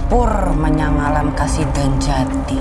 pur menyang alam kasih dan jati.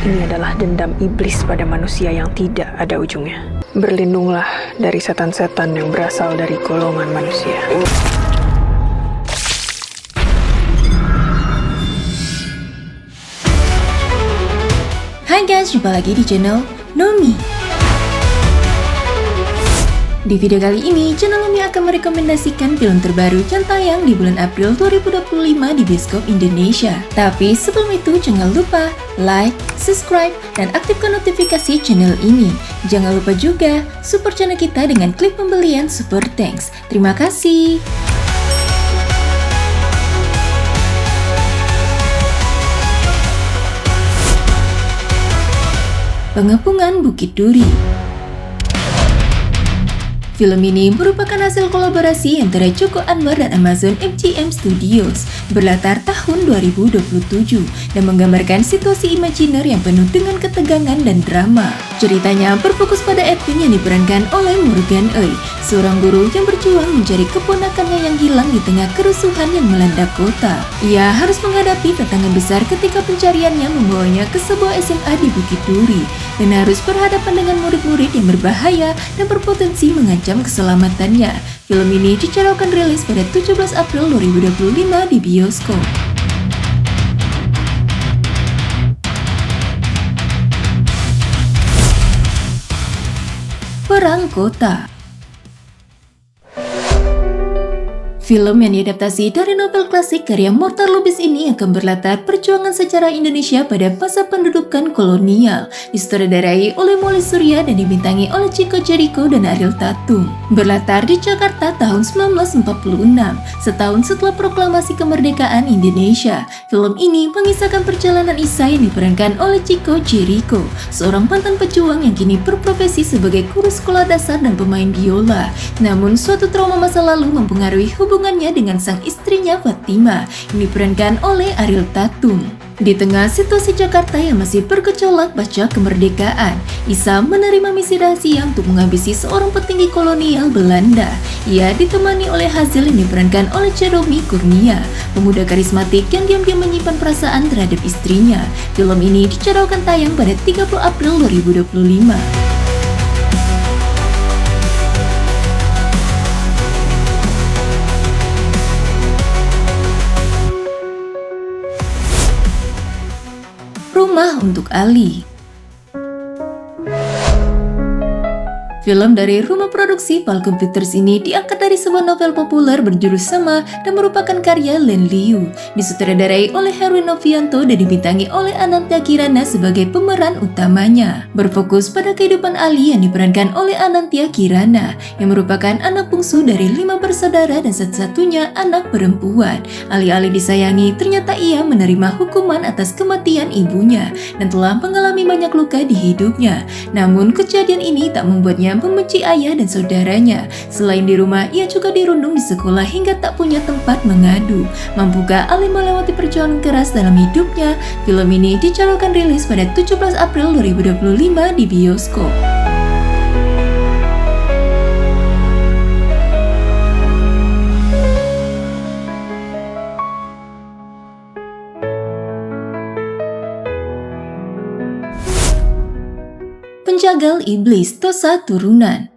Ini adalah dendam iblis pada manusia yang tidak ada ujungnya. Berlindunglah dari setan-setan yang berasal dari golongan manusia. Hai guys, jumpa lagi di channel Nomi. Di video kali ini, channel Nomi akan merekomendasikan film terbaru yang tayang di bulan April 2025 di bioskop Indonesia. Tapi sebelum itu, jangan lupa like, subscribe, dan aktifkan notifikasi channel ini. Jangan lupa juga support channel kita dengan klik pembelian Super Thanks. Terima kasih. Pengepungan Bukit Duri. Film ini merupakan hasil kolaborasi antara Joko Anwar dan Amazon MGM Studios, berlatar tahun 2027 dan menggambarkan situasi imajiner yang penuh dengan ketegangan dan drama. Ceritanya berfokus pada Edwin yang diperankan oleh Morgan Oey, seorang guru yang berjuang mencari keponakannya yang hilang di tengah kerusuhan yang melanda kota. Ia harus menghadapi tantangan besar ketika pencariannya membawanya ke sebuah SMA di Bukit Duri dan harus berhadapan dengan murid-murid yang berbahaya dan berpotensi mengancam keselamatannya. Film ini dijadwalkan rilis pada 17 April 2025 di bioskop. Perang Kota. Film yang diadaptasi dari novel klasik karya Mortar Lubis ini akan berlatar perjuangan sejarah Indonesia pada masa pendudukan kolonial, disutradarai oleh Molly Surya dan dibintangi oleh Chico Jericho dan Ariel Tatum. Berlatar di Jakarta tahun 1946, setahun setelah proklamasi kemerdekaan Indonesia. Film ini mengisahkan perjalanan Isa yang diperankan oleh Chico Jericho, seorang mantan pejuang yang kini berprofesi sebagai guru sekolah dasar dan pemain biola. Namun suatu trauma masa lalu mempengaruhi hubungannya dengan sang istrinya Fatima yang diperankan oleh Ariel Tatum. Di tengah situasi Jakarta yang masih bergejolak pasca kemerdekaan, Isa menerima misi rahasia untuk menghabisi seorang petinggi kolonial Belanda. Ia ditemani oleh Hazel yang diperankan oleh Jeremy Kurnia, pemuda karismatik yang diam-diam menyimpan perasaan terhadap istrinya. Film ini dijadwalkan tayang pada 30 April 2025. Rumah untuk Ali. Film dari rumah produksi Falcon Pictures ini diangkat dari sebuah novel populer berjudul sama dan merupakan karya Len Liu, disutradarai oleh Herwin Novianto dan dibintangi oleh Anantya Kirana sebagai pemeran utamanya. Berfokus pada kehidupan Ali yang diperankan oleh Anantya Kirana, yang merupakan anak bungsu dari 5 bersaudara dan satu-satunya anak perempuan. Alih-alih disayangi, ternyata ia menerima hukuman atas kematian ibunya dan telah mengalami banyak luka di hidupnya. Namun kejadian ini tak membuatnya membenci ayah dan saudaranya. Selain di rumah, ia juga dirundung di sekolah hingga tak punya tempat mengadu. Mampukah Ali melewati perjuangan keras dalam hidupnya? Film ini dijadwalkan rilis pada 17 April 2025 di bioskop. Penjagal Iblis Tosa Turunan.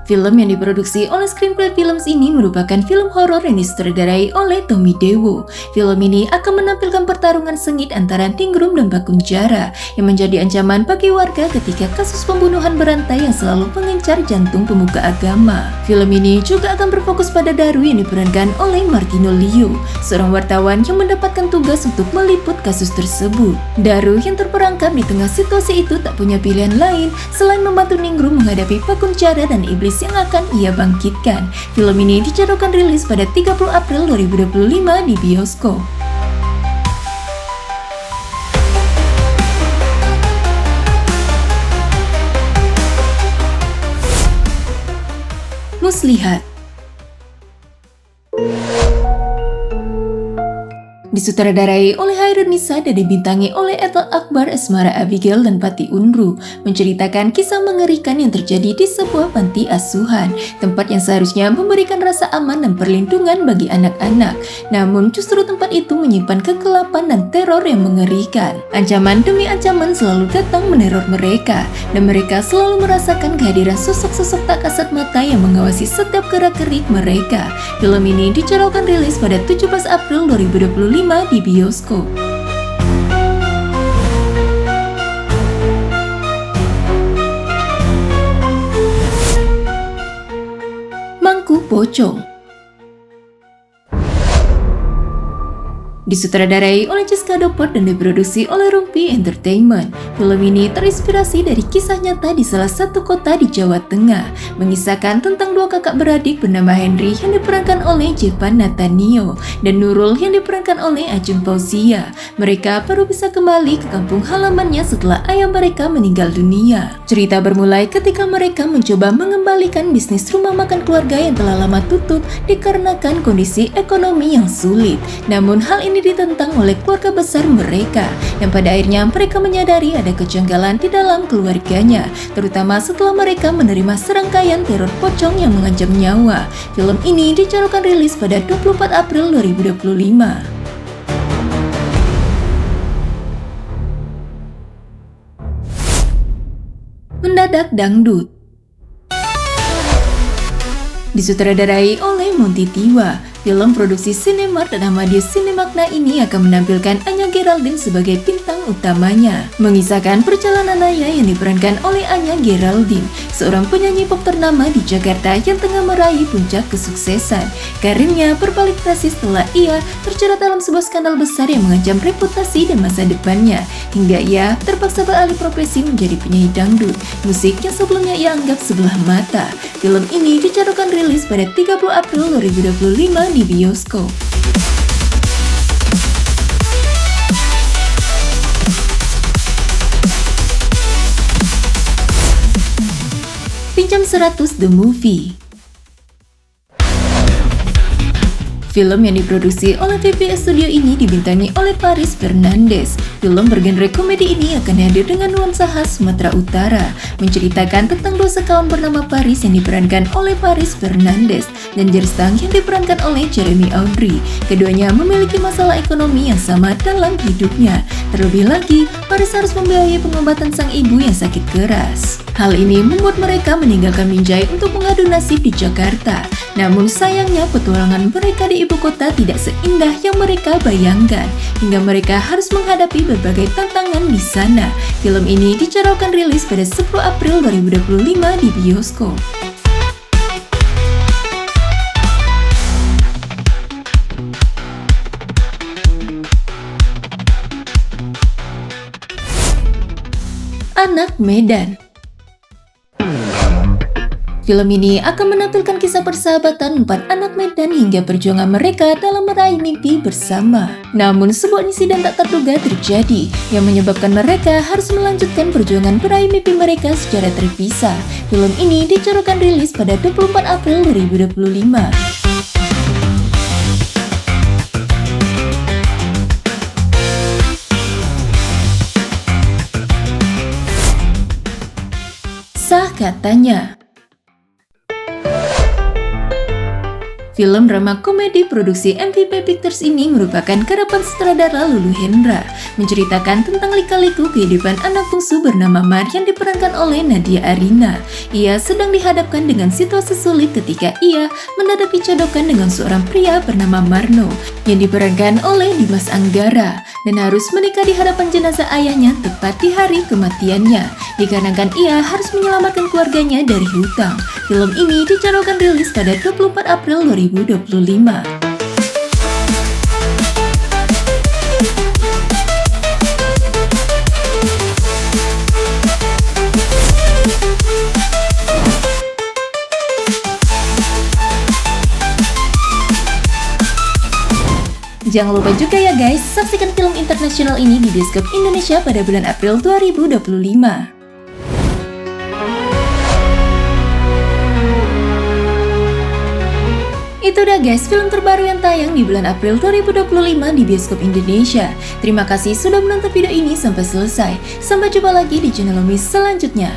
Film yang diproduksi oleh Screenplay Films ini merupakan film horor yang disutradarai oleh Tommy Dewo. Film ini akan menampilkan pertarungan sengit antara Ningrum dan Bakung Jara yang menjadi ancaman bagi warga ketika kasus pembunuhan berantai yang selalu mengincar jantung pemuka agama. Film ini juga akan berfokus pada Daru yang diperankan oleh Martino Liu, seorang wartawan yang mendapatkan tugas untuk meliput kasus tersebut. Daru yang terperangkap di tengah situasi itu tak punya pilihan lain selain membantu Ningrum menghadapi Bakung Jara dan iblis yang akan ia bangkitkan. Film ini dijadwalkan rilis pada 30 April 2025 di bioskop. Muslihat. Disutradarai oleh Hairun Nisa dan dibintangi oleh Ethel Akbar, Asmara Abigail, dan Pati Unru, menceritakan kisah mengerikan yang terjadi di sebuah panti asuhan, tempat yang seharusnya memberikan rasa aman dan perlindungan bagi anak-anak. Namun justru tempat itu menyimpan kegelapan dan teror yang mengerikan. Ancaman demi ancaman selalu datang meneror mereka, dan mereka selalu merasakan kehadiran sosok-sosok tak kasat mata yang mengawasi setiap gerak-gerik mereka. Film ini dicanangkan rilis pada 17 April 2025 di bioskop. Mangku Pocong disutradarai oleh Jessica Dopert dan diproduksi oleh Rumpi Entertainment. Film ini terinspirasi dari kisah nyata di salah satu kota di Jawa Tengah, mengisahkan tentang dua kakak beradik bernama Henry yang diperankan oleh Jevan Natanio dan Nurul yang diperankan oleh Ajeng Fauzia. Mereka baru bisa kembali ke kampung halamannya setelah ayah mereka meninggal dunia. Cerita bermulai ketika mereka mencoba mengembalikan bisnis rumah makan keluarga yang telah lama tutup dikarenakan kondisi ekonomi yang sulit. Namun hal ini ditentang oleh keluarga besar mereka, yang pada akhirnya mereka menyadari ada kejanggalan di dalam keluarganya, terutama setelah mereka menerima serangkaian teror pocong yang mengancam nyawa. Film ini dicanangkan rilis pada 24 April 2025. Mendadak Dangdut disutradarai oleh Monty Tiwa. Film produksi Cinemark dan Amadeus Cinemakna ini akan menampilkan Anya Geraldine sebagai bintang utamanya, mengisahkan perjalanan Anya yang diperankan oleh Anya Geraldine, seorang penyanyi pop ternama di Jakarta yang tengah meraih puncak kesuksesan. Karirnya berbalik drastis setelah ia terjerat dalam sebuah skandal besar yang mengancam reputasi dan masa depannya, hingga ia terpaksa beralih profesi menjadi penyanyi dangdut, musik yang sebelumnya ia anggap sebelah mata. Film ini dicanangkan rilis pada 30 April 2025 di bioskop. Pinjam 100 The Movie. Film yang diproduksi oleh VPS Studio ini dibintangi oleh Paris Fernandes. Film bergenre komedi ini akan hadir dengan nuansa khas Sumatera Utara, menceritakan tentang dua sekawan bernama Paris yang diperankan oleh Paris Fernandes dan Jerstang yang diperankan oleh Jeremy Audrey. Keduanya memiliki masalah ekonomi yang sama dalam hidupnya. Terlebih lagi, Paris harus membiayai pengobatan sang ibu yang sakit keras. Hal ini membuat mereka meninggalkan Binjai untuk mengadu nasib di Jakarta. Namun sayangnya petualangan mereka di ibu kota tidak seindah yang mereka bayangkan, hingga mereka harus menghadapi berbagai tantangan di sana. Film ini dicanangkan rilis pada 10 April 2025 di bioskop. Anak Medan. Film ini akan menampilkan kisah persahabatan 4 anak Medan hingga perjuangan mereka dalam meraih mimpi bersama. Namun sebuah insiden tak terduga terjadi yang menyebabkan mereka harus melanjutkan perjuangan meraih mimpi mereka secara terpisah. Film ini dicanangkan rilis pada 24 April 2025. Sah Katanya. Film drama komedi produksi MVP Pictures ini merupakan karapan sutradara Lulu Hendra, menceritakan tentang lika-liku kehidupan anak bungsu bernama Mar yang diperankan oleh Nadia Arina. Ia sedang dihadapkan dengan situasi sulit ketika ia mendadak dicodokan dengan seorang pria bernama Marno yang diperankan oleh Dimas Anggara dan harus menikah di hadapan jenazah ayahnya tepat di hari kematiannya, dikarenakan ia harus menyelamatkan keluarganya dari hutang. Film ini dicanangkan rilis pada 24 April 2025. Jangan lupa juga ya guys, saksikan film internasional ini di bioskop Indonesia pada bulan April 2025. Itu udah guys, film terbaru yang tayang di bulan April 2025 di bioskop Indonesia. Terima kasih sudah menonton video ini sampai selesai. Sampai jumpa lagi di channel Lomis selanjutnya.